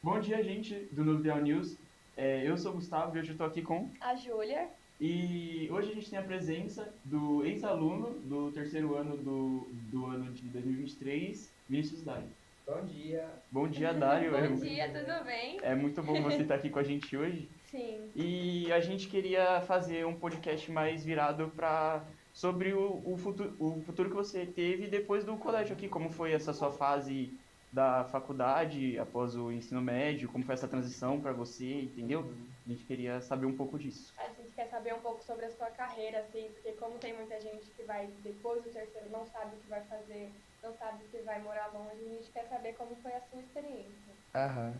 Bom dia, gente do Novo Ideal News. Eu sou o Gustavo e hoje eu estou aqui com. A Júlia. E hoje a gente tem a presença do ex-aluno do terceiro ano do ano de 2023, Vinícius Dário. Bom dia, Bom dia, Dário. Bom dia, tudo bem? É muito bom você estar aqui com a gente hoje. Sim. E a gente queria fazer um podcast mais virado para sobre o futuro que você teve depois do colégio aqui, como foi essa sua fase da faculdade após o ensino médio, como foi essa transição para você, entendeu? A gente queria saber um pouco disso. A gente quer saber um pouco sobre a sua carreira, assim, porque como tem muita gente que vai depois do terceiro, não sabe o que vai fazer, não sabe se vai morar longe, a gente quer saber como foi a sua experiência. Aham.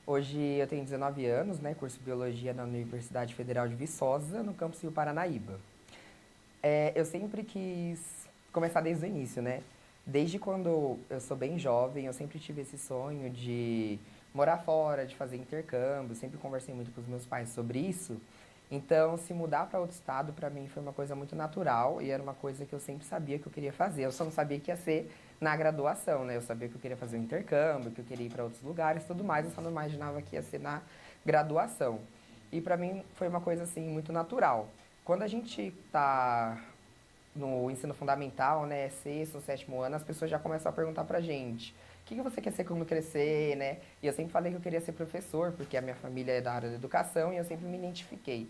Hoje eu tenho 19 anos, né? Curso Biologia na Universidade Federal de Viçosa, no campus Rio Paranaíba. Eu sempre quis começar desde o início, né? Desde quando eu sou bem jovem, eu sempre tive esse sonho de morar fora, de fazer intercâmbio. Sempre conversei muito com os meus pais sobre isso. Então, se mudar para outro estado, para mim, foi uma coisa muito natural e era uma coisa que eu sempre sabia que eu queria fazer. Eu só não sabia que ia ser na graduação, né? Eu sabia que eu queria fazer um intercâmbio, que eu queria ir para outros lugares e tudo mais. Eu só não imaginava que ia ser na graduação. E para mim foi uma coisa assim muito natural. Quando a gente tá no ensino fundamental, né, sexto, sétimo ano, as pessoas já começam a perguntar pra gente: o que que você quer ser quando crescer, né? E eu sempre falei que eu queria ser professor, porque a minha família é da área da educação e eu sempre me identifiquei.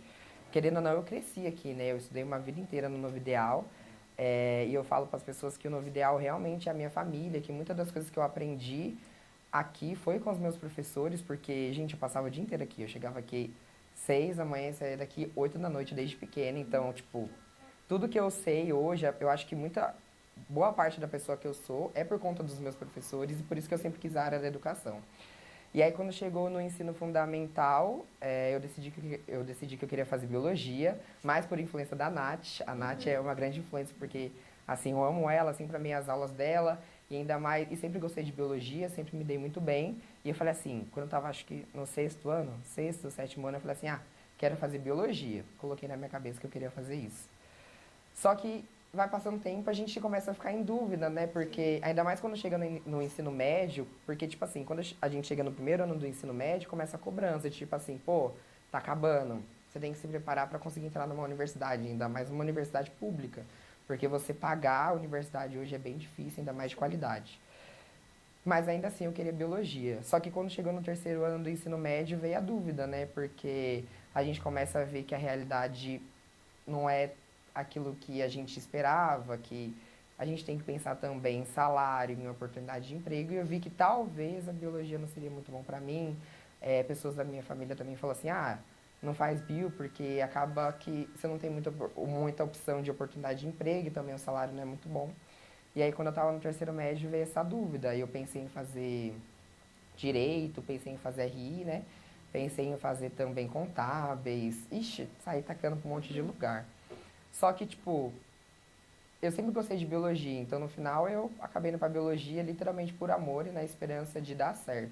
Querendo ou não, eu cresci aqui, né? Eu estudei uma vida inteira no Novo Ideal. E eu falo para as pessoas que o Novo Ideal realmente é a minha família, que muitas das coisas que eu aprendi aqui foi com os meus professores, porque, gente, eu passava o dia inteiro aqui. Eu chegava aqui 6 da manhã e saía daqui 8 da noite desde pequena. Então, tipo, tudo que eu sei hoje, eu acho que boa parte da pessoa que eu sou é por conta dos meus professores e por isso que eu sempre quis a área da educação. E aí, quando chegou no ensino fundamental, eu decidi que eu queria fazer biologia, mais por influência da Nath. A Nath é uma grande influência porque, assim, eu amo ela, sempre amei as aulas dela, e ainda mais, e sempre gostei de biologia, sempre me dei muito bem. E eu falei assim, quando eu tava, acho que no sexto ano, sexto, sétimo ano, eu falei assim, quero fazer biologia. Coloquei na minha cabeça que eu queria fazer isso. Só que vai passando tempo, a gente começa a ficar em dúvida, né? Porque, ainda mais quando chega no ensino médio, porque, tipo assim, quando a gente chega no primeiro ano do ensino médio, começa a cobrança, tipo assim, pô, tá acabando. Você tem que se preparar para conseguir entrar numa universidade, ainda mais uma universidade pública. Porque você pagar a universidade hoje é bem difícil, ainda mais de qualidade. Mas ainda assim eu queria biologia. Só que quando chegou no terceiro ano do ensino médio veio a dúvida, né? Porque a gente começa a ver que a realidade não é aquilo que a gente esperava, que a gente tem que pensar também em salário, em oportunidade de emprego. E eu vi que talvez a biologia não seria muito bom para mim. Pessoas da minha família também falaram assim, não faz bio porque acaba que você não tem muita opção de oportunidade de emprego e também o salário não é muito bom. E aí, quando eu estava no terceiro médio, veio essa dúvida. Aí eu pensei em fazer direito, pensei em fazer RI, né? Pensei em fazer também contábeis. Ixi, saí tacando pra um monte de lugar. Só que, tipo, eu sempre gostei de biologia, então no final eu acabei indo pra biologia literalmente por amor e na esperança de dar certo.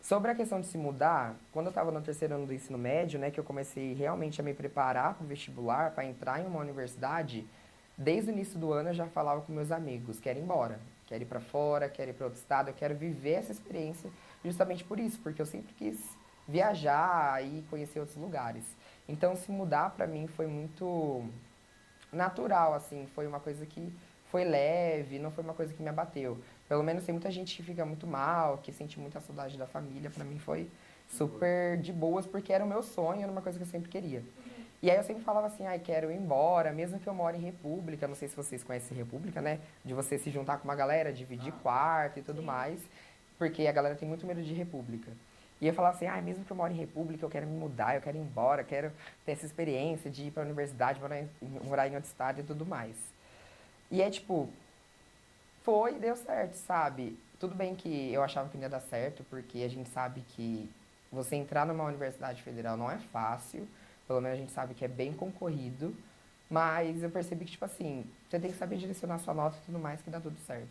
Sobre a questão de se mudar, quando eu estava no terceiro ano do ensino médio, né, que eu comecei realmente a me preparar para o vestibular, para entrar em uma universidade, desde o início do ano eu já falava com meus amigos, quero ir embora, quero ir para fora, quero ir para outro estado, eu quero viver essa experiência justamente por isso, porque eu sempre quis viajar e conhecer outros lugares. Então, se mudar para mim foi muito natural, assim, foi uma coisa que foi leve, não foi uma coisa que me abateu. Pelo menos tem muita gente que fica muito mal, que sente muita saudade da família. Pra mim foi super de boas, porque era o meu sonho, era uma coisa que eu sempre queria. E aí eu sempre falava assim, ai, quero ir embora, mesmo que eu moro em república, não sei se vocês conhecem república, né? De você se juntar com uma galera, dividir quarto e tudo Sim. mais, porque a galera tem muito medo de república. E eu falava assim, mesmo que eu moro em república, eu quero me mudar, eu quero ir embora, eu quero ter essa experiência de ir pra universidade, morar em outro estado e tudo mais. E é tipo, foi e deu certo, sabe? Tudo bem que eu achava que não ia dar certo, porque a gente sabe que você entrar numa universidade federal não é fácil, pelo menos a gente sabe que é bem concorrido, mas eu percebi que, tipo assim, você tem que saber direcionar sua nota e tudo mais que dá tudo certo.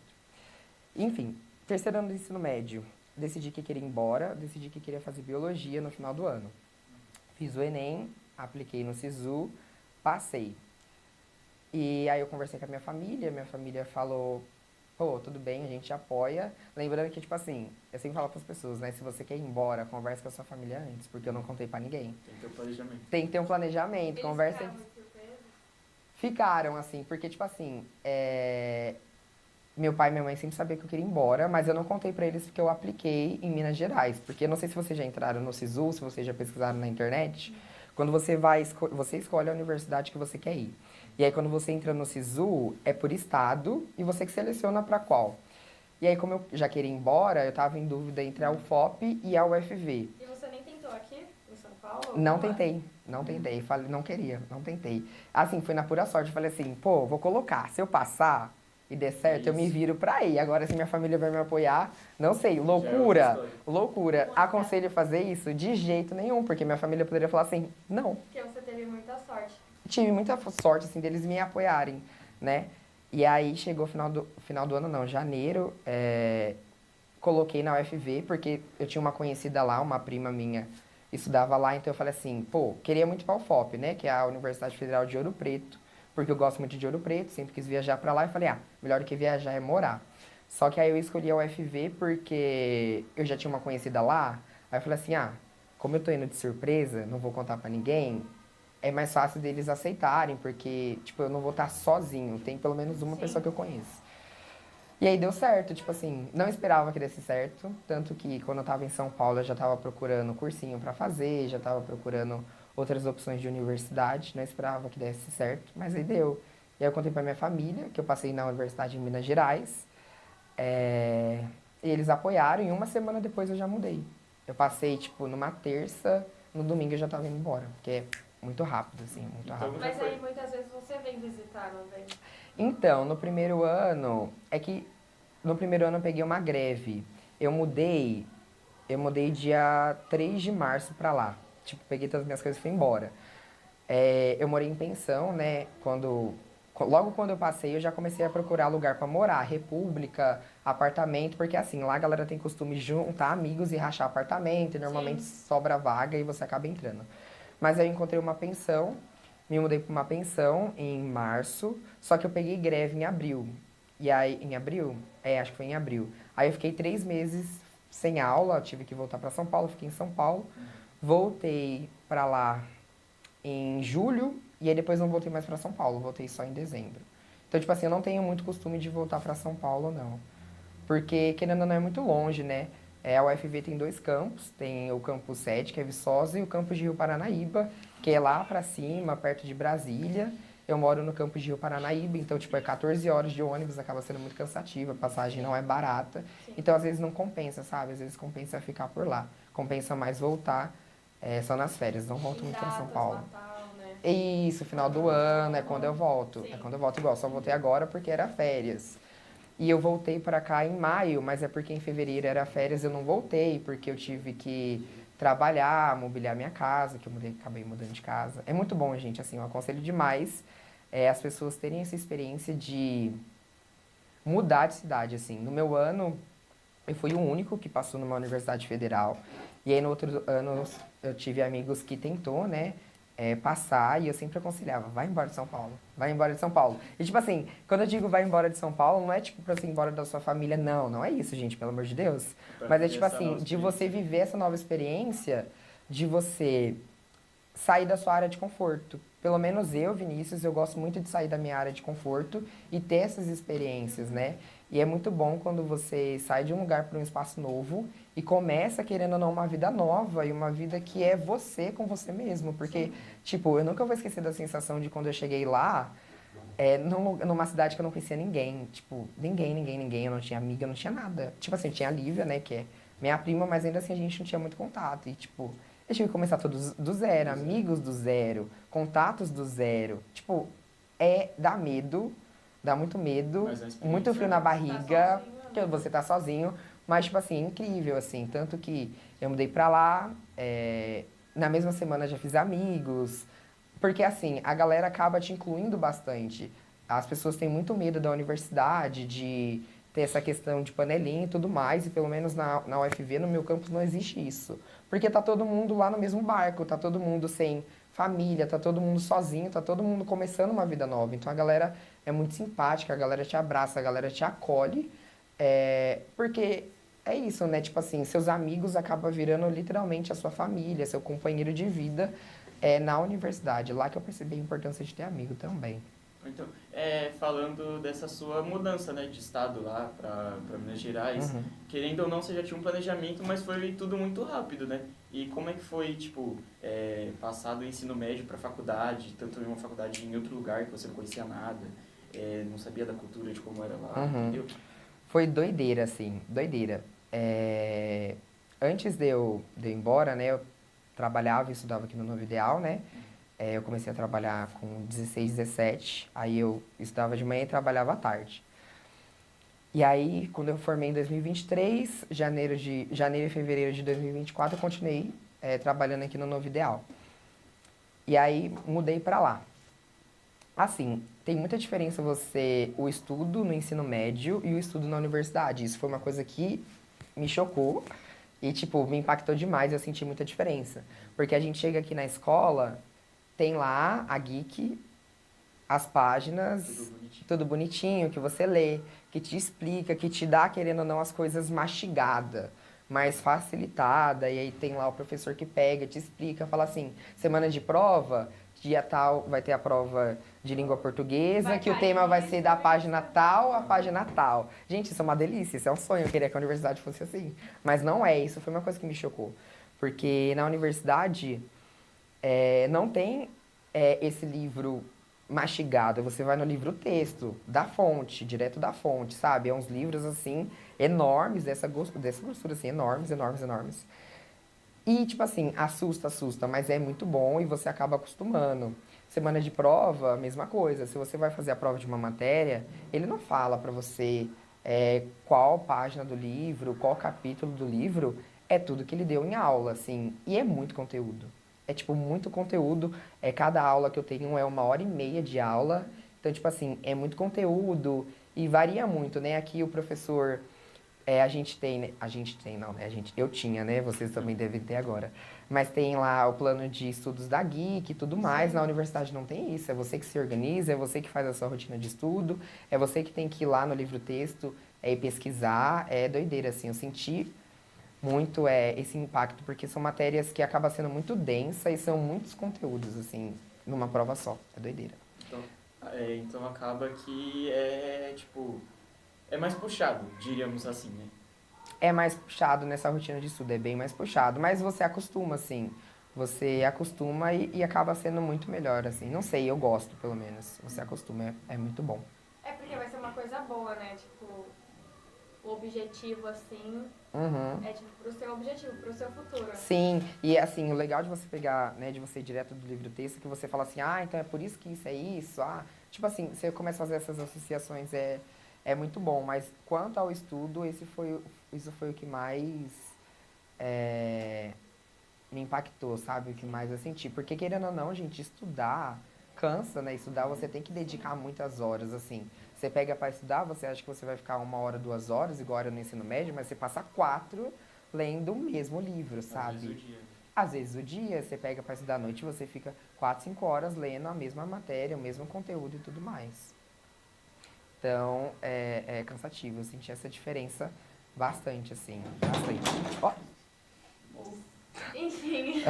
Enfim, terceiro ano do ensino médio, decidi que queria ir embora, decidi que queria fazer biologia no final do ano. Fiz o Enem, apliquei no SISU, passei. E aí eu conversei com a minha família falou. pô, tudo bem, a gente apoia. Lembrando que, tipo assim, eu sempre falo pras pessoas, né? Se você quer ir embora, converse com a sua família antes, porque eu não contei pra ninguém. Tem que ter o planejamento. Tem que ter um planejamento, Eles conversa. ficaram muito surpresos? Ficaram, assim, porque, tipo assim, meu pai e minha mãe sempre sabiam que eu queria ir embora, mas eu não contei pra eles porque eu apliquei em Minas Gerais. Porque eu não sei se vocês já entraram no SISU, se vocês já pesquisaram na internet. Quando você vai, você escolhe a universidade que você quer ir. E aí, quando você entra no SISU, é por estado e você que seleciona pra qual. E aí, como eu já queria ir embora, eu tava em dúvida entre a UFOP e a UFV. E você nem tentou aqui, em São Paulo? ou Não lá? tentei, não tentei. Falei, não queria, não tentei. Assim, foi na pura sorte. Eu falei assim, pô, vou colocar. Se eu passar e der certo, eu me Isso. viro pra ir. Agora, se minha família vai me apoiar, não sei. Já é outra Loucura, história. loucura. Aconselho fazer isso? De jeito nenhum, porque minha família poderia falar assim, não. Porque você teve muita sorte. Tive muita sorte, assim, deles me apoiarem, né? E aí, chegou final do ano, não, janeiro, coloquei na UFV, porque eu tinha uma conhecida lá, uma prima minha, estudava lá, então eu falei assim, pô, queria muito para a UFOP, né, que é a Universidade Federal de Ouro Preto, porque eu gosto muito de Ouro Preto, sempre quis viajar para lá, e falei, melhor do que viajar é morar. Só que aí eu escolhi a UFV porque eu já tinha uma conhecida lá, aí eu falei assim, como eu tô indo de surpresa, não vou contar para ninguém, é mais fácil deles aceitarem, porque, tipo, eu não vou estar sozinho, tem pelo menos uma pessoa que eu conheço. E aí deu certo, tipo assim, não esperava que desse certo, tanto que quando eu tava em São Paulo eu já tava procurando cursinho pra fazer, já tava procurando outras opções de universidade, não esperava que desse certo, mas aí deu. E aí eu contei pra minha família que eu passei na universidade em Minas Gerais, e eles apoiaram e uma semana depois eu já mudei. Eu passei, tipo, numa terça, no domingo eu já tava indo embora, porque é muito rápido, assim, muito Então, rápido. Mas aí muitas vezes você vem visitar, não vem? Então, no primeiro ano, no primeiro ano eu peguei uma greve. Eu mudei dia 3 de março pra lá. Tipo, peguei todas as minhas coisas e fui embora. Eu morei em pensão, né? Logo quando eu passei, eu já comecei a procurar lugar pra morar, república, apartamento, porque assim, lá a galera tem costume de juntar amigos e rachar apartamento, e normalmente sobra vaga e você acaba entrando. Mas aí eu encontrei uma pensão, me mudei pra uma pensão em março, só que eu peguei greve em abril. E aí, em abril? Acho que foi em abril. Aí eu fiquei 3 meses sem aula, tive que voltar pra São Paulo, fiquei em São Paulo. Voltei pra lá em julho e aí depois não voltei mais pra São Paulo, voltei só em dezembro. Então, tipo assim, eu não tenho muito costume de voltar pra São Paulo, não. Porque, querendo ou não, é muito longe, né? A UFV tem 2 campos, tem o campus 7, que é Viçosa, e o campus de Rio Paranaíba, que é lá pra cima, perto de Brasília. Eu moro no campus de Rio Paranaíba, então, tipo, é 14 horas de ônibus, acaba sendo muito cansativa, a passagem não é barata. Então, às vezes, não compensa, sabe? Às vezes compensa ficar por lá. Compensa mais voltar só nas férias, não volto muito pra São Datas, Paulo. Natal, né? Isso, final do ano, é quando eu volto. Sim. É quando eu volto igual, só voltei agora porque era férias. E eu voltei pra cá em maio, mas é porque em fevereiro era férias, eu não voltei, porque eu tive que trabalhar, mobiliar minha casa, que eu acabei mudando de casa. É muito bom, gente, assim, eu aconselho demais as pessoas terem essa experiência de mudar de cidade, assim. No meu ano, eu fui o único que passou numa universidade federal. E aí, no outro ano, eu tive amigos que tentou, né, passar. E eu sempre aconselhava, vai embora de São Paulo. Vai embora de São Paulo. E, tipo assim, quando eu digo vai embora de São Paulo, não é, tipo, pra você ir embora da sua família. Não, não é isso, gente, pelo amor de Deus. Pra Mas é, viver tipo essa assim, nova de você experiência. viver essa nova experiência, de você sair da sua área de conforto. Pelo menos eu, Vinícius, eu gosto muito de sair da minha área de conforto e ter essas experiências, né? E é muito bom quando você sai de um lugar para um espaço novo e começa, querendo ou não, uma vida nova e uma vida que é você com você mesmo. Porque, tipo, eu nunca vou esquecer da sensação de quando eu cheguei lá, numa cidade que eu não conhecia ninguém. Tipo, ninguém. Eu não tinha amiga, eu não tinha nada. Tipo assim, tinha a Lívia, né, que é minha prima, mas ainda assim a gente não tinha muito contato. E, tipo, eu tive que começar tudo do zero, amigos do zero, contatos do zero. Tipo, dá medo, dá muito medo, Mas é uma experiência, muito frio né? na Você tá barriga, sozinho, né? que você tá sozinho, mas, tipo assim, é incrível, assim. Tanto que eu mudei pra lá, na mesma semana já fiz amigos, porque, assim, a galera acaba te incluindo bastante. As pessoas têm muito medo da universidade, de ter essa questão de panelinha e tudo mais, e pelo menos na UFV, no meu campus, não existe isso. Porque tá todo mundo lá no mesmo barco, tá todo mundo sem família, tá todo mundo sozinho, tá todo mundo começando uma vida nova. Então a galera é muito simpática, a galera te abraça, a galera te acolhe. Porque é isso, né? Tipo assim, seus amigos acabam virando literalmente a sua família, seu companheiro de vida na universidade. Lá que eu percebi a importância de ter amigo também. Então, falando dessa sua mudança, né, de estado lá para Minas Gerais, Uhum. querendo ou não, você já tinha um planejamento, mas foi tudo muito rápido, né? E como é que foi, tipo, passar do ensino médio para faculdade, tanto em uma faculdade em outro lugar que você não conhecia nada, não sabia da cultura de como era lá, Uhum. entendeu? Foi doideira, assim, doideira. Antes de eu ir embora, né, eu trabalhava e estudava aqui no Novo Ideal, né? Eu comecei a trabalhar com 16, 17, aí eu estudava de manhã e trabalhava à tarde. E aí, quando eu formei em 2023, janeiro e fevereiro de 2024, eu continuei trabalhando aqui no Novo Ideal. E aí, mudei pra lá. Assim, tem muita diferença o estudo no ensino médio e o estudo na universidade. Isso foi uma coisa que me chocou e, tipo, me impactou demais. Eu senti muita diferença. Porque a gente chega aqui na escola, tem lá a Geek, as Tudo páginas, bonitinho. tudo bonitinho, que você lê, que te explica, que te dá, querendo ou não, as coisas mastigada, mais facilitada. E aí tem lá o professor que pega, te explica, fala assim, semana de prova, dia tal, vai ter a prova de língua portuguesa, Vai que o cair tema vai isso, ser da página isso. tal a página tal. Gente, isso é uma delícia, isso é um sonho, eu queria que a universidade fosse assim. Mas não é, isso foi uma coisa que me chocou. Porque na universidade não tem esse livro mastigado, você vai no livro texto, da fonte, direto da fonte, sabe? É uns livros, assim, enormes, dessa grossura, assim, enormes, enormes, enormes. E, tipo assim, assusta, mas é muito bom e você acaba acostumando. Semana de prova, mesma coisa. Se você vai fazer a prova de uma matéria, ele não fala pra você qual página do livro, qual capítulo do livro, é tudo que ele deu em aula, assim. E é muito conteúdo. É, tipo, muito conteúdo. Cada aula que eu tenho é 1h30 de aula. Então, tipo assim, é muito conteúdo e varia muito, né? Aqui o professor a gente tem, né? A gente tem, não, né? Eu tinha, né? Vocês também devem ter agora. Mas tem lá o plano de estudos da Geek e tudo mais. Sim. Na universidade não tem isso. É você que se organiza, é você que faz a sua rotina de estudo, é você que tem que ir lá no livro-texto e pesquisar. É doideira, assim. Eu senti muito esse impacto, porque são matérias que acabam sendo muito densa e são muitos conteúdos, assim, numa prova só. É doideira. Então acaba que tipo, é mais puxado, diríamos assim, né? É mais puxado nessa rotina de estudo, é bem mais puxado. Mas você acostuma, assim. Você acostuma e acaba sendo muito melhor, assim. Não sei, eu gosto, pelo menos. Você acostuma, é muito bom. É porque vai ser uma coisa boa, né? Tipo, o objetivo, assim, Uhum. é tipo pro seu objetivo, pro seu futuro. Sim, e assim, o legal de você pegar, né, de você ir direto do livro texto, é que você fala assim, ah, então é por isso que isso é isso, ah, tipo assim, você começa a fazer essas associações, é muito bom, mas quanto ao estudo, isso foi o que mais é, me impactou, sabe? O que mais eu senti. Porque querendo ou não, gente, estudar cansa, né? Estudar você tem que dedicar muitas horas, assim. Você pega para estudar, você acha que você vai ficar 1 hora, 2 horas, igual era no ensino médio, mas você passa 4 lendo o mesmo livro, Às vezes o sabe? dia. Às vezes o dia, você pega para estudar à noite, você fica 4, 5 horas lendo a mesma matéria, o mesmo conteúdo e tudo mais. Então, é cansativo. Eu senti essa diferença bastante, assim, bastante. Ó, Enfim.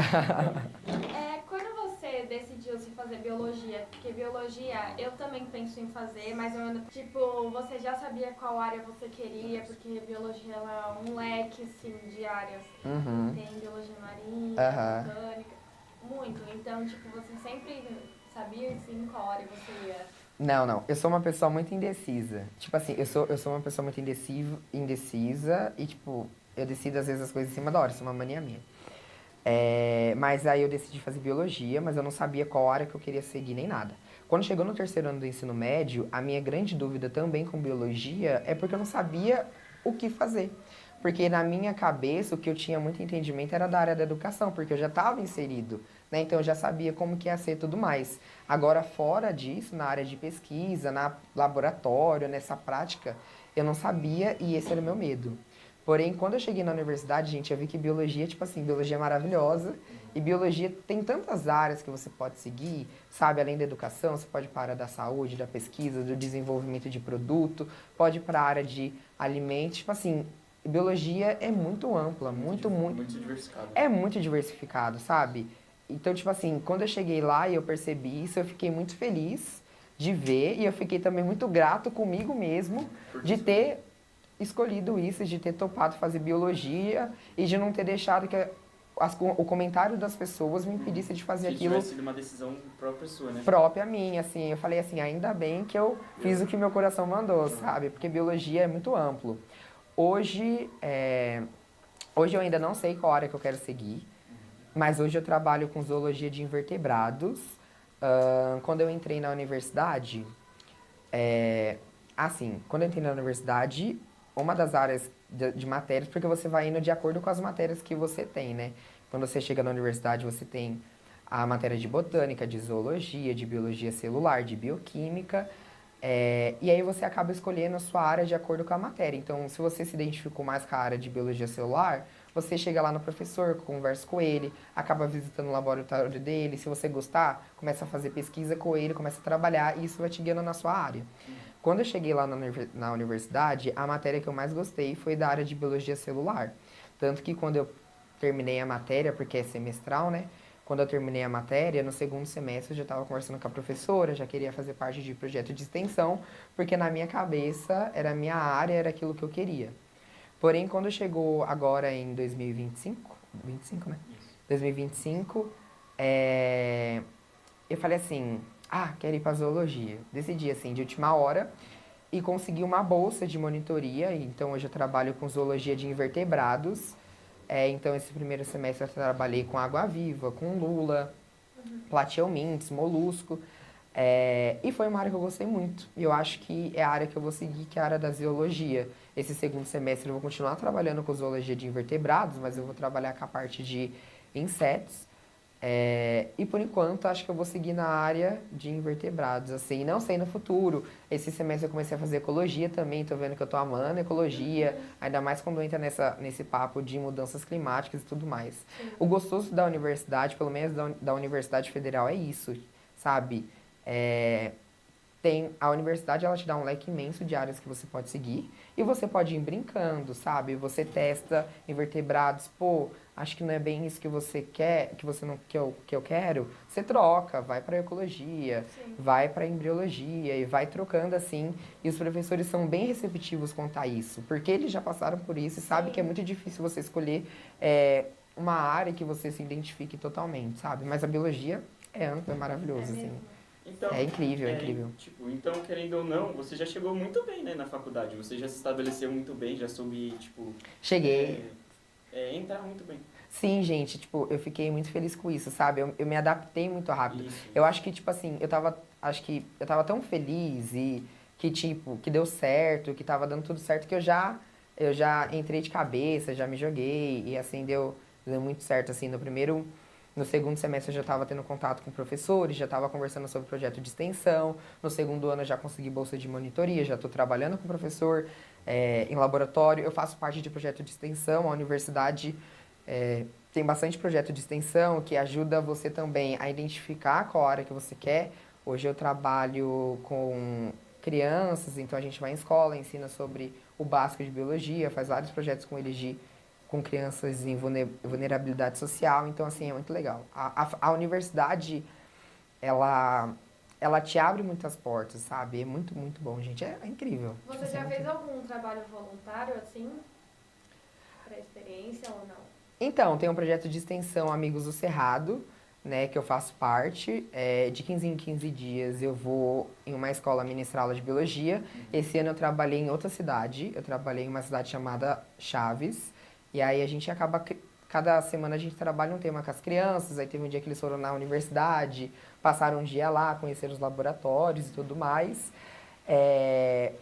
Quando você decidiu se fazer biologia, porque biologia eu também penso em fazer, mas eu ainda, tipo, você já sabia qual área você queria, porque biologia ela é um leque, assim, de áreas. uhum, Tem biologia marinha, aham. botânica, muito. Então, tipo, você sempre sabia, assim, qual área você ia. Não, não. Eu sou uma pessoa muito indecisa. Tipo assim, eu sou uma pessoa muito indecisa e, tipo, eu decido às vezes as coisas em cima da hora. Isso é uma mania minha. Mas aí eu decidi fazer biologia, mas eu não sabia qual área que eu queria seguir nem nada. Quando chegou no terceiro ano do ensino médio, a minha grande dúvida também com biologia é porque eu não sabia o que fazer. Porque na minha cabeça, o que eu tinha muito entendimento era da área da educação, porque eu já estava inserido, né? Então eu já sabia como que ia ser e tudo mais. Agora, fora disso, na área de pesquisa, na laboratório, nessa prática, eu não sabia e esse era o meu medo. Porém, quando eu cheguei na universidade, gente, eu vi que biologia, tipo assim, biologia é maravilhosa. E biologia tem tantas áreas que você pode seguir, sabe? Além da educação, você pode ir para a área da saúde, da pesquisa, do desenvolvimento de produto, pode ir para a área de alimentos. Tipo assim, biologia é muito ampla, Muito diversificado. é muito diversificado, sabe? Então, tipo assim, quando eu cheguei lá e eu percebi isso, eu fiquei muito feliz de ver e eu fiquei também muito grato comigo mesmo de ter escolhido isso, de ter topado fazer biologia e de não ter deixado que o comentário das pessoas me impedisse de fazer Se aquilo tivesse sido uma decisão própria sua, né? própria minha, assim. Eu falei assim, ainda bem que eu fiz o que meu coração mandou, sabe? Porque biologia é muito amplo. Hoje, hoje eu ainda não sei qual área que eu quero seguir, mas hoje eu trabalho com zoologia de invertebrados. Quando eu entrei na universidade, quando eu entrei na universidade, uma das áreas de matérias, porque você vai indo de acordo com as matérias que você tem, né? Quando você chega na universidade, você tem a matéria de botânica, de zoologia, de biologia celular, de bioquímica, e aí você acaba escolhendo a sua área de acordo com a matéria. Então, se você se identificou mais com a área de biologia celular, você chega lá no professor, conversa com ele, acaba visitando o laboratório dele. Se você gostar, começa a fazer pesquisa com ele, começa a trabalhar e isso vai te guiando na sua área. Quando eu cheguei lá na universidade, a matéria que eu mais gostei foi da área de biologia celular. Tanto que quando eu terminei a matéria, porque é semestral, né? Quando eu terminei a matéria, no segundo semestre eu já estava conversando com a professora, já queria fazer parte de projeto de extensão, porque na minha cabeça era a minha área, era aquilo que eu queria. Porém, quando chegou agora em 2025, 25, né? 2025, eu falei assim, quero ir para zoologia. Decidi assim, de última hora, e consegui uma bolsa de monitoria. Então, hoje eu trabalho com zoologia de invertebrados. Então, esse primeiro semestre eu trabalhei com água-viva, com lula, plateumintes, molusco. E foi uma área que eu gostei muito. E eu acho que é a área que eu vou seguir, que é a área da zoologia. Esse segundo semestre eu vou continuar trabalhando com zoologia de invertebrados, mas eu vou trabalhar com a parte de insetos. E por enquanto acho que eu vou seguir na área de invertebrados, assim, não sei no futuro. Esse semestre eu comecei a fazer ecologia também, tô vendo que eu tô amando ecologia, ainda mais quando entra nesse papo de mudanças climáticas e tudo mais. O gostoso da universidade, pelo menos da Universidade Federal, é isso, sabe? A universidade, ela te dá um leque imenso de áreas que você pode seguir e você pode ir brincando, sabe? Você testa invertebrados, acho que não é bem isso que você quer, que eu quero. Você troca, vai para ecologia, vai para embriologia e vai trocando assim. E os professores são bem receptivos quanto a isso, porque eles já passaram por isso e sabem que é muito difícil você escolher uma área que você se identifique totalmente, sabe? Mas a biologia é ampla, é maravilhoso, assim. Então, É incrível, é incrível. Então, querendo ou não, você já chegou muito bem, né, na faculdade. Você já se estabeleceu muito bem, já soube, Cheguei. Entrar muito bem. Sim, gente, eu fiquei muito feliz com isso, sabe? Eu me adaptei muito rápido. Isso. Eu acho que, assim, acho que eu tava tão feliz e que deu certo, que tava dando tudo certo, que eu já entrei de cabeça, já me joguei e, assim, deu muito certo, assim, no segundo semestre eu já estava tendo contato com professores, já estava conversando sobre projeto de extensão. No segundo ano eu já consegui bolsa de monitoria, já estou trabalhando com professor em laboratório. Eu faço parte de projeto de extensão. A universidade tem bastante projeto de extensão que ajuda você também a identificar qual área que você quer. Hoje eu trabalho com crianças, então a gente vai em escola, ensina sobre o básico de biologia, faz vários projetos com eles com crianças em vulnerabilidade social, então, assim, é muito legal. A universidade, ela te abre muitas portas, sabe? É muito, muito bom, gente. É incrível. Você já fez algum trabalho voluntário, assim, para experiência ou não? Então, tem um projeto de extensão Amigos do Cerrado, né, que eu faço parte. De 15 em 15 dias eu vou em uma escola ministrar aula de biologia. Esse ano eu trabalhei em outra cidade, eu trabalhei em uma cidade chamada Chaves. E aí a gente acaba, cada semana a gente trabalha um tema com as crianças, aí teve um dia que eles foram na universidade, passaram um dia lá, conheceram os laboratórios e tudo mais.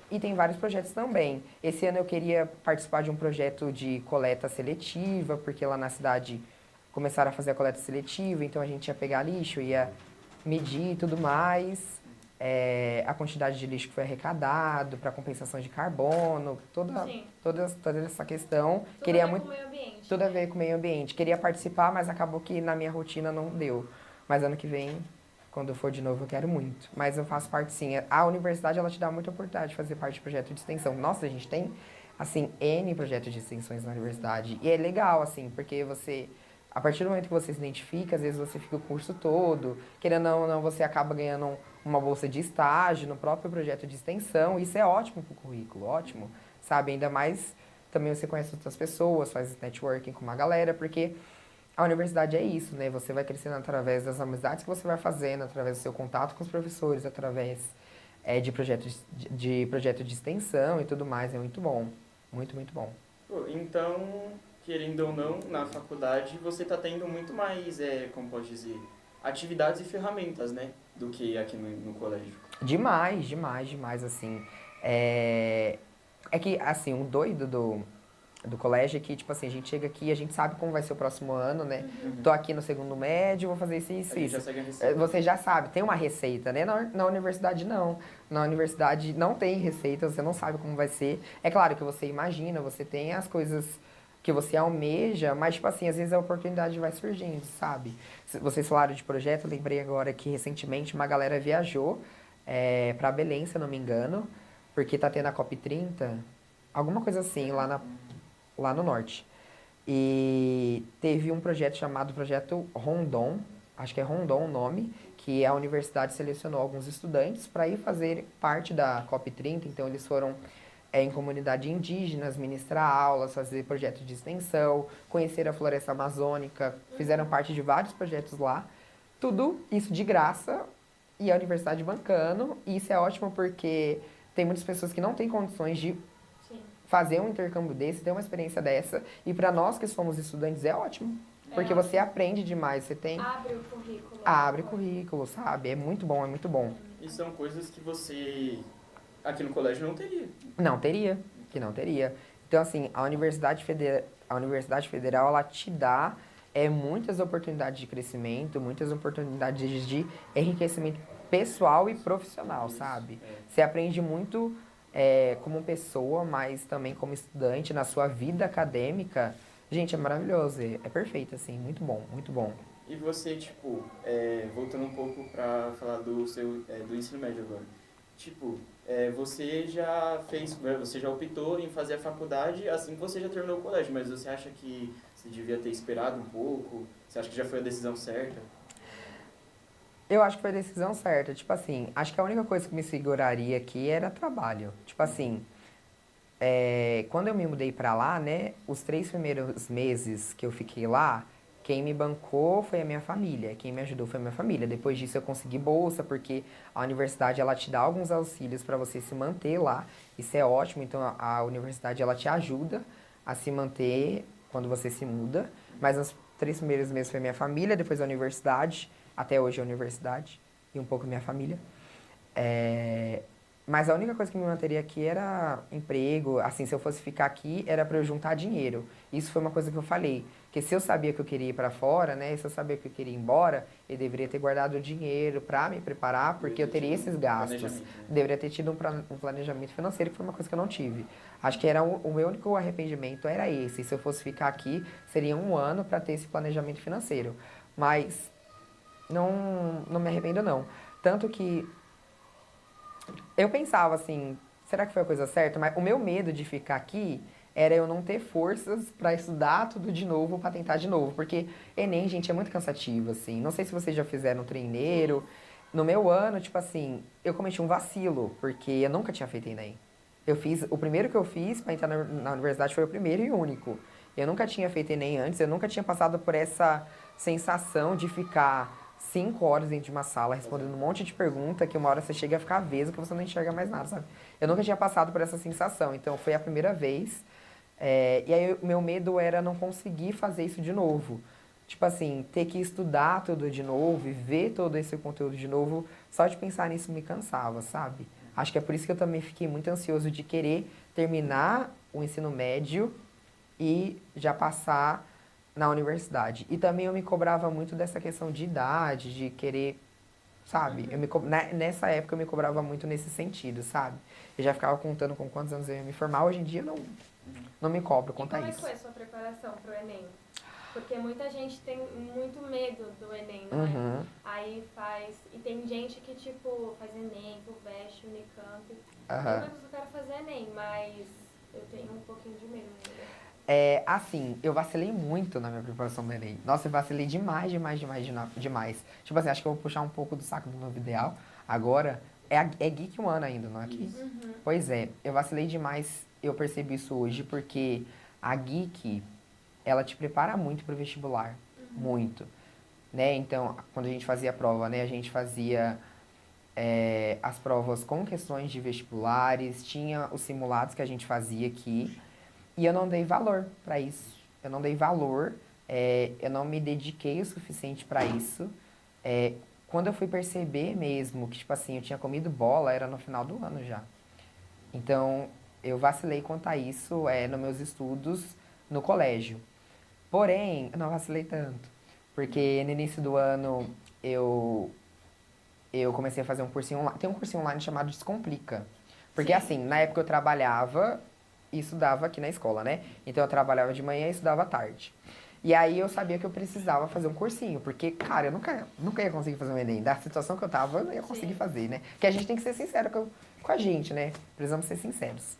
E tem vários projetos também. Esse ano eu queria participar de um projeto de coleta seletiva, porque lá na cidade começaram a fazer a coleta seletiva, então a gente ia pegar lixo, ia medir e tudo mais. a quantidade de lixo que foi arrecadado para compensação de carbono, Sim. toda essa questão. Tudo Queria a ver muito, com o meio ambiente. tudo a né? ver com o meio ambiente. Queria participar, mas acabou que na minha rotina não deu. Mas ano que vem, quando eu for de novo, eu quero muito. Mas eu faço parte sim. A universidade, ela te dá muita oportunidade de fazer parte de projeto de extensão. Nossa, a gente tem, assim, N projetos de extensões na universidade. E é legal, assim, porque você, a partir do momento que você se identifica, às vezes você fica o curso todo, querendo ou não, você acaba ganhando uma bolsa de estágio no próprio projeto de extensão. Isso é ótimo pro currículo, ótimo, sabe? Ainda mais também você conhece outras pessoas, faz networking com uma galera, porque a universidade é isso, né? Você vai crescendo através das amizades que você vai fazendo, através do seu contato com os professores, através de projetos de projeto de extensão e tudo mais. É muito bom. Muito, muito bom. Pô, então, querendo ou não, na faculdade você está tendo muito mais, como pode dizer, atividades e ferramentas, né? Do que aqui no colégio. Demais, demais, demais, assim. É, é que, assim, um doido do colégio é que, tipo assim, a gente chega aqui e a gente sabe como vai ser o próximo ano, né? Tô aqui no segundo médio, vou fazer isso, isso, A gente isso. já segue a receita. Você já sabe, tem uma receita, né? Na universidade, não. Na universidade não tem receita, você não sabe como vai ser. É claro que você imagina, você tem as coisas que você almeja, mas, tipo assim, às vezes a oportunidade vai surgindo, sabe? Vocês falaram de projeto, eu lembrei agora que recentemente uma galera viajou pra Belém, se eu não me engano, porque tá tendo a COP30, alguma coisa assim, lá no norte. E teve um projeto chamado Projeto Rondon, acho que é Rondon o nome, que a universidade selecionou alguns estudantes para ir fazer parte da COP30. Então, eles foram em comunidades indígenas, ministrar aulas, fazer projetos de extensão, conhecer a floresta amazônica, fizeram parte de vários projetos lá. Tudo isso de graça e a universidade bancando. E isso é ótimo porque tem muitas pessoas que não têm condições de Sim. fazer um intercâmbio desse, ter uma experiência dessa. E para nós que somos estudantes é ótimo. É Porque ótimo. você aprende demais, você tem. Abre o currículo. Abre currículo, sabe? É muito bom, é muito bom. E são coisas que você aqui no colégio não teria. Não teria, que não teria. Então, assim, a Universidade Federal, ela te dá muitas oportunidades de crescimento, muitas oportunidades de enriquecimento pessoal e profissional, Isso, sabe? é. Você aprende muito como pessoa, mas também como estudante na sua vida acadêmica. Gente, é maravilhoso, é perfeito, assim, muito bom, muito bom. E você, tipo, voltando um pouco para falar do ensino médio agora. Tipo, você já optou em fazer a faculdade assim que você já terminou o colégio, mas você acha que você devia ter esperado um pouco? Você acha que já foi a decisão certa? Eu acho que foi a decisão certa. Tipo assim, acho que a única coisa que me seguraria aqui era trabalho. Tipo assim, quando eu me mudei pra lá, né, os 3 primeiros meses que eu fiquei lá, quem me bancou foi a minha família, quem me ajudou foi a minha família. Depois disso eu consegui bolsa, porque a universidade ela te dá alguns auxílios para você se manter lá. Isso é ótimo, então a universidade ela te ajuda a se manter quando você se muda. Mas os 3 primeiros meses foi minha família, depois a universidade, até hoje a universidade, e um pouco minha família. É, Mas a única coisa que me manteria aqui era emprego. Assim, se eu fosse ficar aqui, era para eu juntar dinheiro. Isso foi uma coisa que eu falei. Porque se eu sabia que eu queria ir para fora, né? Se eu sabia que eu queria ir embora, eu deveria ter guardado dinheiro para me preparar, porque eu teria esses gastos. Planejamento, né? Deveria ter tido um planejamento financeiro, que foi uma coisa que eu não tive. Acho que era o meu único arrependimento era esse. Se eu fosse ficar aqui, seria um ano para ter esse planejamento financeiro. Mas não me arrependo, não. Tanto que eu pensava assim, será que foi a coisa certa? Mas o meu medo de ficar aqui era eu não ter forças pra estudar tudo de novo, pra tentar de novo. Porque Enem, gente, é muito cansativo, assim. Não sei se vocês já fizeram treineiro. No meu ano, tipo assim, eu cometi um vacilo, porque eu nunca tinha feito Enem. O primeiro que eu fiz pra entrar na universidade foi o primeiro e único. Eu nunca tinha feito Enem antes, eu nunca tinha passado por essa sensação de ficar 5 horas dentro de uma sala respondendo um monte de pergunta que uma hora você chega a ficar aveso que você não enxerga mais nada, sabe? Eu nunca tinha passado por essa sensação, então foi a primeira vez. E aí o meu medo era não conseguir fazer isso de novo. Tipo assim, ter que estudar tudo de novo e ver todo esse conteúdo de novo, só de pensar nisso me cansava, sabe? Acho que é por isso que eu também fiquei muito ansioso de querer terminar o ensino médio e já passar na universidade. E também eu me cobrava muito dessa questão de idade, de querer sabe? Nessa época eu me cobrava muito nesse sentido, sabe? Eu já ficava contando com quantos anos eu ia me formar. Hoje em dia eu não me cobro E quanto a como é que isso. foi a sua preparação pro Enem? Porque muita gente tem muito medo do Enem, não é? Uhum. Aí faz. E tem gente que, tipo, faz Enem, FUVEST, Unicamp. Eu Aham. mesmo quero fazer Enem, mas eu tenho um pouquinho de medo ainda. Assim, eu vacilei muito na minha preparação do Enem. Nossa, eu vacilei demais, demais, demais, demais. Tipo assim, acho que eu vou puxar um pouco do saco do Novo Ideal. Agora, é Geek 1 ano ainda, não é aqui? Isso. Pois é, eu vacilei demais, eu percebi isso hoje, porque a Geek, ela te prepara muito pro vestibular. Muito. Né? Então, quando a gente fazia a prova, né? A gente fazia as provas com questões de vestibulares, tinha os simulados que a gente fazia aqui. E eu não dei valor para isso. Eu não dei valor, eu não me dediquei o suficiente para isso. É, quando eu fui perceber mesmo que, tipo assim, eu tinha comido bola, era no final do ano já. Então, eu vacilei quanto a isso nos meus estudos no colégio. Porém, eu não vacilei tanto. Porque no início do ano eu, eu comecei a fazer um cursinho online. Tem um cursinho online chamado Descomplica. Porque assim, na época eu trabalhava e estudava aqui na escola, né? Então eu trabalhava de manhã e estudava à tarde. E aí eu sabia que eu precisava fazer um cursinho, porque, cara, eu nunca ia conseguir fazer um Enem. Da situação que eu tava, eu não ia conseguir fazer, né? Que a gente tem que ser sincero com a gente, né? Precisamos ser sinceros.